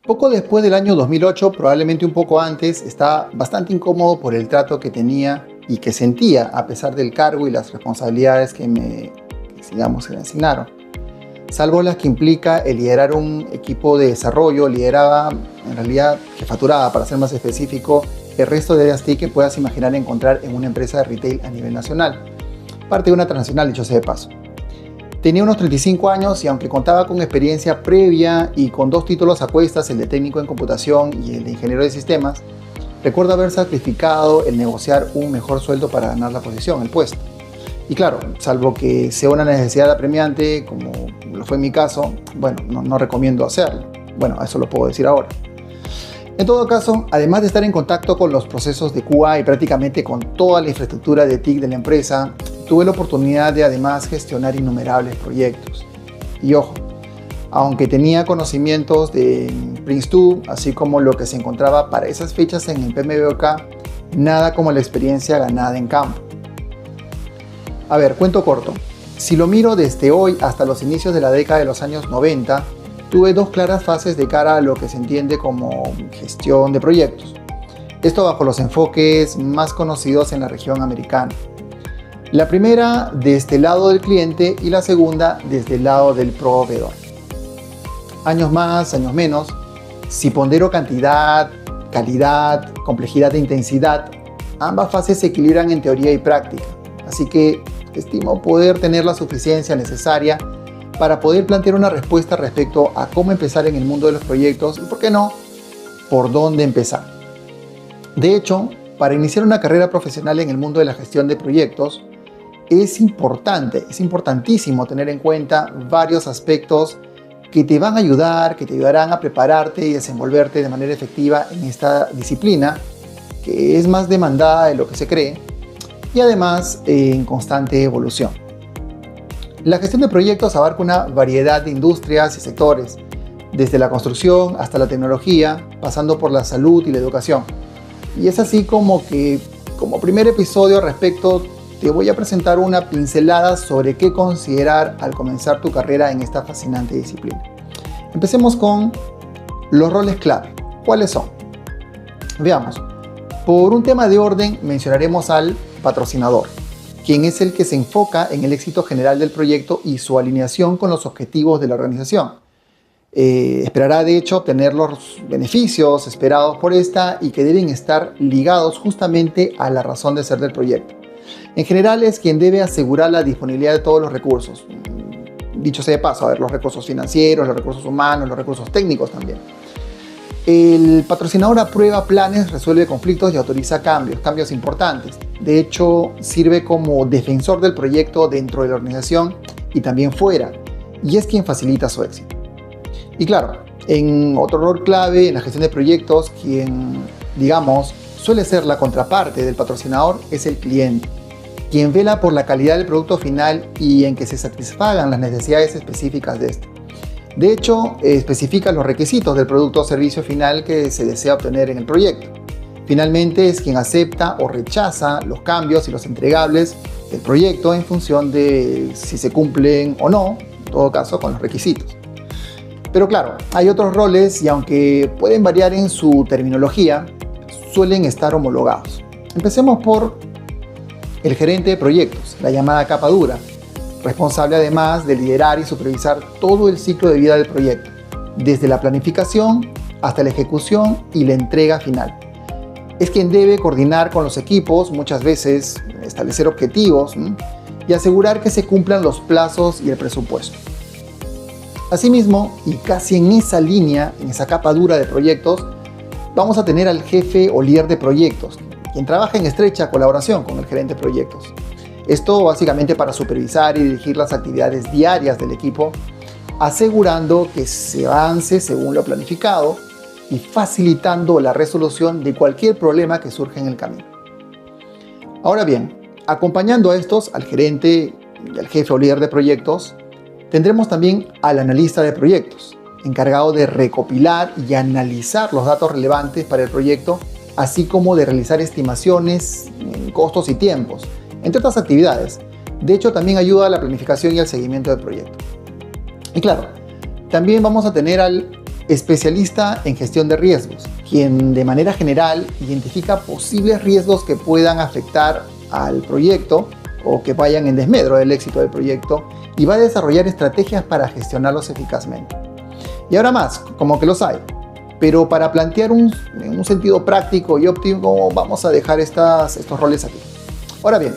Poco después del año 2008, probablemente un poco antes, estaba bastante incómodo por el trato que tenía y que sentía a pesar del cargo y las responsabilidades que me asignaron. Salvo las que implica el liderar un equipo de desarrollo, lideraba, en realidad, jefaturaba, para ser más específico, el resto de áreas TIC que puedas imaginar encontrar en una empresa de retail a nivel nacional. Parte de una transnacional, dicho sea de paso. Tenía unos 35 años y aunque contaba con experiencia previa y con 2 títulos a cuestas, el de técnico en computación y el de ingeniero de sistemas, recuerdo haber sacrificado el negociar un mejor sueldo para ganar la posición, el puesto. Y claro, salvo que sea una necesidad apremiante, como lo fue en mi caso, bueno, no recomiendo hacerlo. Bueno, eso lo puedo decir ahora. En todo caso, además de estar en contacto con los procesos de QA y prácticamente con toda la infraestructura de TIC de la empresa, tuve la oportunidad de además gestionar innumerables proyectos. Y ojo, aunque tenía conocimientos de Prince2, así como lo que se encontraba para esas fechas en el PMBOK, nada como la experiencia ganada en campo. A ver, cuento corto. Si lo miro desde hoy hasta los inicios de la década de los años 90, tuve 2 claras fases de cara a lo que se entiende como gestión de proyectos. Esto bajo los enfoques más conocidos en la región americana. La primera desde el lado del cliente y la segunda desde el lado del proveedor. Años más, años menos, si pondero cantidad, calidad, complejidad e intensidad, ambas fases se equilibran en teoría y práctica. Así que estimo poder tener la suficiencia necesaria para poder plantear una respuesta respecto a cómo empezar en el mundo de los proyectos y, por qué no, por dónde empezar. De hecho, para iniciar una carrera profesional en el mundo de la gestión de proyectos, es importantísimo tener en cuenta varios aspectos que te van a ayudar, que te ayudarán a prepararte y desenvolverte de manera efectiva en esta disciplina, que es más demandada de lo que se cree, y además en constante evolución. La gestión de proyectos abarca una variedad de industrias y sectores, desde la construcción hasta la tecnología, pasando por la salud y la educación. Y es así como primer episodio al respecto, te voy a presentar una pincelada sobre qué considerar al comenzar tu carrera en esta fascinante disciplina. Empecemos con los roles clave. ¿Cuáles son? Veamos. Por un tema de orden, mencionaremos al patrocinador, quien es el que se enfoca en el éxito general del proyecto y su alineación con los objetivos de la organización. Esperará de hecho obtener los beneficios esperados por esta y que deben estar ligados justamente a la razón de ser del proyecto. En general es quien debe asegurar la disponibilidad de todos los recursos. Dicho sea de paso, los recursos financieros, los recursos humanos, los recursos técnicos también. El patrocinador aprueba planes, resuelve conflictos y autoriza cambios importantes. De hecho, sirve como defensor del proyecto dentro de la organización y también fuera, y es quien facilita su éxito. Y claro, en otro rol clave en la gestión de proyectos, quien, suele ser la contraparte del patrocinador, es el cliente, quien vela por la calidad del producto final y en que se satisfagan las necesidades específicas de este. De hecho, especifica los requisitos del producto o servicio final que se desea obtener en el proyecto. Finalmente, es quien acepta o rechaza los cambios y los entregables del proyecto en función de si se cumplen o no, en todo caso, con los requisitos. Pero claro, hay otros roles y aunque pueden variar en su terminología, suelen estar homologados. Empecemos por el gerente de proyectos, la llamada capa dura, responsable además de liderar y supervisar todo el ciclo de vida del proyecto, desde la planificación hasta la ejecución y la entrega final. Es quien debe coordinar con los equipos, muchas veces establecer objetivos y asegurar que se cumplan los plazos y el presupuesto. Asimismo, y casi en esa línea, en esa capa dura de proyectos, vamos a tener al jefe o líder de proyectos, quien trabaja en estrecha colaboración con el gerente de proyectos. Esto básicamente para supervisar y dirigir las actividades diarias del equipo, asegurando que se avance según lo planificado y facilitando la resolución de cualquier problema que surja en el camino. Ahora bien, acompañando a estos, al gerente y al jefe o líder de proyectos, tendremos también al analista de proyectos, encargado de recopilar y analizar los datos relevantes para el proyecto, así como de realizar estimaciones en costos y tiempos, entre otras actividades. De hecho, también ayuda a la planificación y al seguimiento del proyecto. Y claro, también vamos a tener al especialista en gestión de riesgos, quien de manera general identifica posibles riesgos que puedan afectar al proyecto o que vayan en desmedro del éxito del proyecto y va a desarrollar estrategias para gestionarlos eficazmente. Y ahora más, como que los hay, pero para plantear en un sentido práctico y óptimo vamos a dejar estos roles aquí. Ahora bien,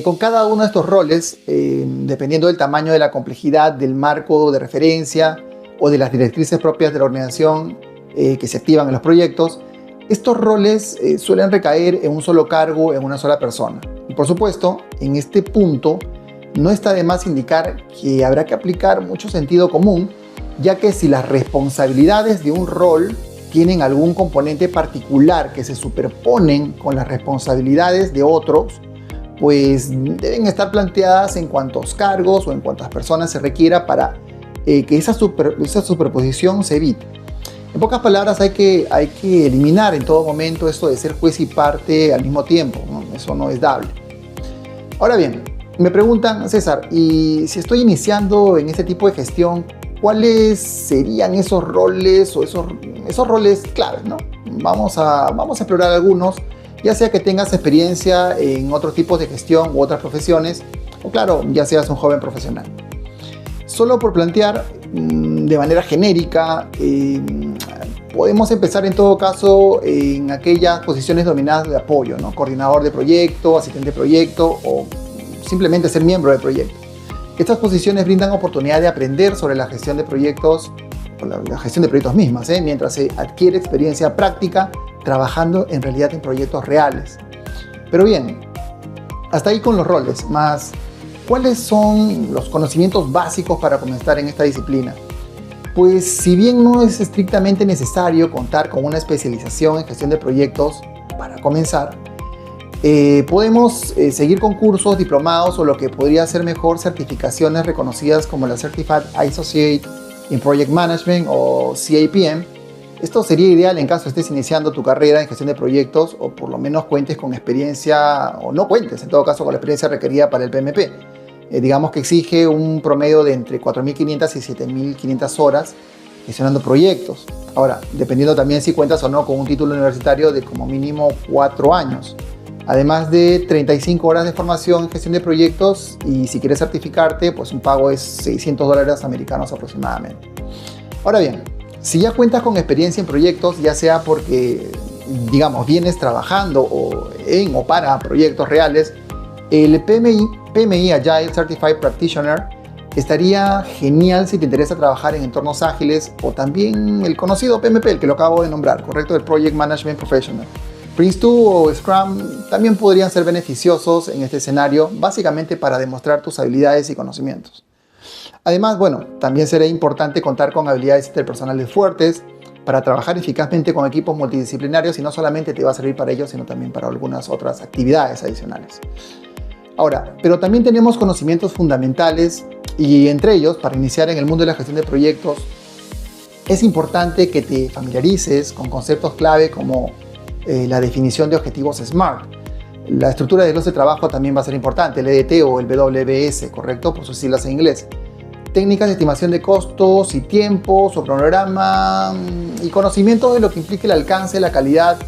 con cada uno de estos roles, dependiendo del tamaño de la complejidad del marco de referencia o de las directrices propias de la organización que se activan en los proyectos, estos roles suelen recaer en un solo cargo, en una sola persona. Y por supuesto, en este punto, no está de más indicar que habrá que aplicar mucho sentido común, ya que si las responsabilidades de un rol tienen algún componente particular que se superponen con las responsabilidades de otros, pues deben estar planteadas en cuantos cargos o en cuantas personas se requiera para que esa superposición se evite. En pocas palabras, hay que eliminar en todo momento esto de ser juez y parte al mismo tiempo, ¿no? Eso no es dable. Ahora bien, me preguntan, César, y si estoy iniciando en este tipo de gestión, ¿cuáles serían esos roles o esos roles claves, ¿no? Vamos a explorar algunos, ya sea que tengas experiencia en otros tipos de gestión u otras profesiones, o claro, ya seas un joven profesional. Solo por plantear de manera genérica, podemos empezar en todo caso en aquellas posiciones dominadas de apoyo, ¿no? Coordinador de proyecto, asistente de proyecto o simplemente ser miembro del proyecto. Estas posiciones brindan oportunidad de aprender sobre la gestión de proyectos, o la gestión de proyectos mismas, mientras se adquiere experiencia práctica trabajando en realidad en proyectos reales. Pero bien, hasta ahí con los roles, más ¿cuáles son los conocimientos básicos para comenzar en esta disciplina? Pues si bien no es estrictamente necesario contar con una especialización en gestión de proyectos para comenzar, podemos seguir con cursos, diplomados o lo que podría ser mejor certificaciones reconocidas como la Certified Associate in Project Management o CAPM. Esto sería ideal en caso estés iniciando tu carrera en gestión de proyectos o por lo menos cuentes con experiencia, o no cuentes en todo caso con la experiencia requerida para el PMP. Digamos que exige un promedio de entre 4.500 y 7.500 horas gestionando proyectos. Ahora, dependiendo también si cuentas o no con un título universitario de como mínimo 4 años. Además de 35 horas de formación en gestión de proyectos y si quieres certificarte, pues un pago es $600 americanos aproximadamente. Ahora bien, si ya cuentas con experiencia en proyectos, ya sea porque, digamos, vienes trabajando en o para proyectos reales, el PMI Agile Certified Practitioner estaría genial si te interesa trabajar en entornos ágiles o también el conocido PMP, el que lo acabo de nombrar, ¿correcto? El Project Management Professional. Prince2 o Scrum también podrían ser beneficiosos en este escenario, básicamente para demostrar tus habilidades y conocimientos. Además, bueno, también será importante contar con habilidades interpersonales fuertes para trabajar eficazmente con equipos multidisciplinarios y no solamente te va a servir para ellos, sino también para algunas otras actividades adicionales. Ahora, pero también tenemos conocimientos fundamentales y entre ellos, para iniciar en el mundo de la gestión de proyectos, es importante que te familiarices con conceptos clave como la definición de objetivos SMART. La estructura de los de trabajo también va a ser importante, el EDT o el WBS, ¿correcto? Por sus siglas en inglés. Técnicas de estimación de costos y tiempos o cronograma y conocimiento de lo que implica el alcance, la calidad,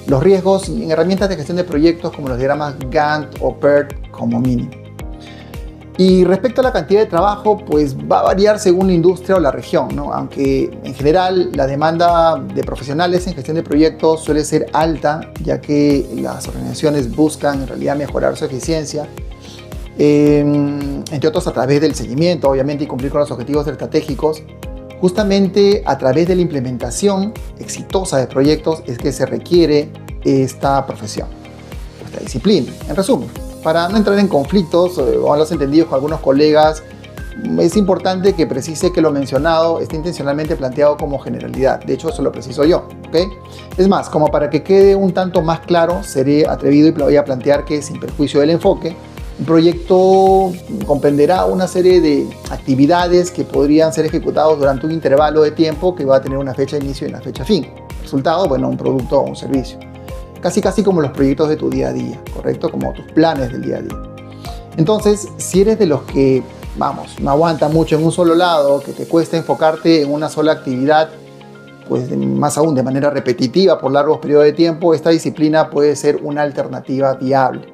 los riesgos en herramientas de gestión de proyectos como los diagramas Gantt o PERT como mínimo. Y respecto a la cantidad de trabajo, pues va a variar según la industria o la región, ¿no? Aunque en general la demanda de profesionales en gestión de proyectos suele ser alta, ya que las organizaciones buscan en realidad mejorar su eficiencia, entre otros a través del seguimiento, obviamente, y cumplir con los objetivos estratégicos. Justamente a través de la implementación exitosa de proyectos es que se requiere esta profesión, esta disciplina. En resumen, para no entrar en conflictos o malos entendidos con algunos colegas, es importante que precise que lo mencionado está intencionalmente planteado como generalidad. De hecho, eso lo preciso yo, ¿ok? Es más, como para que quede un tanto más claro, seré atrevido y voy a plantear que, sin perjuicio del enfoque, un proyecto comprenderá una serie de actividades que podrían ser ejecutados durante un intervalo de tiempo que va a tener una fecha de inicio y una fecha fin. Resultado, bueno, un producto o un servicio. Casi como los proyectos de tu día a día, ¿correcto? Como tus planes del día a día. Entonces, si eres de los que vamos, no aguanta mucho en un solo lado, que te cuesta enfocarte en una sola actividad, pues más aún de manera repetitiva por largos periodos de tiempo, esta disciplina puede ser una alternativa viable.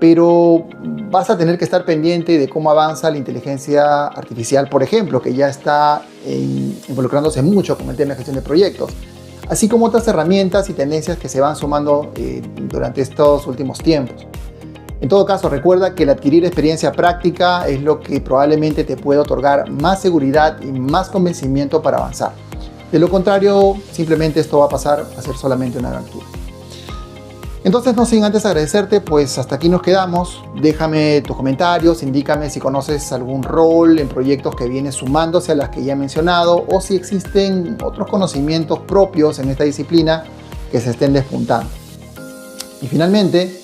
Pero vas a tener que estar pendiente de cómo avanza la inteligencia artificial, por ejemplo, que ya está involucrándose mucho con el tema de gestión de proyectos, así como otras herramientas y tendencias que se van sumando durante estos últimos tiempos. En todo caso, recuerda que el adquirir experiencia práctica es lo que probablemente te puede otorgar más seguridad y más convencimiento para avanzar. De lo contrario, simplemente esto va a pasar a ser solamente una aventura. Entonces, no sin antes agradecerte, pues hasta aquí nos quedamos. Déjame tus comentarios, indícame si conoces algún rol en proyectos que viene sumándose a las que ya he mencionado o si existen otros conocimientos propios en esta disciplina que se estén despuntando. Y finalmente,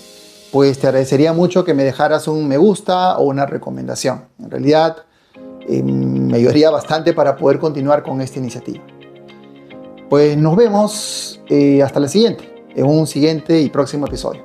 pues te agradecería mucho que me dejaras un me gusta o una recomendación. En realidad, me ayudaría bastante para poder continuar con esta iniciativa. Pues nos vemos hasta la siguiente, en un siguiente y próximo episodio.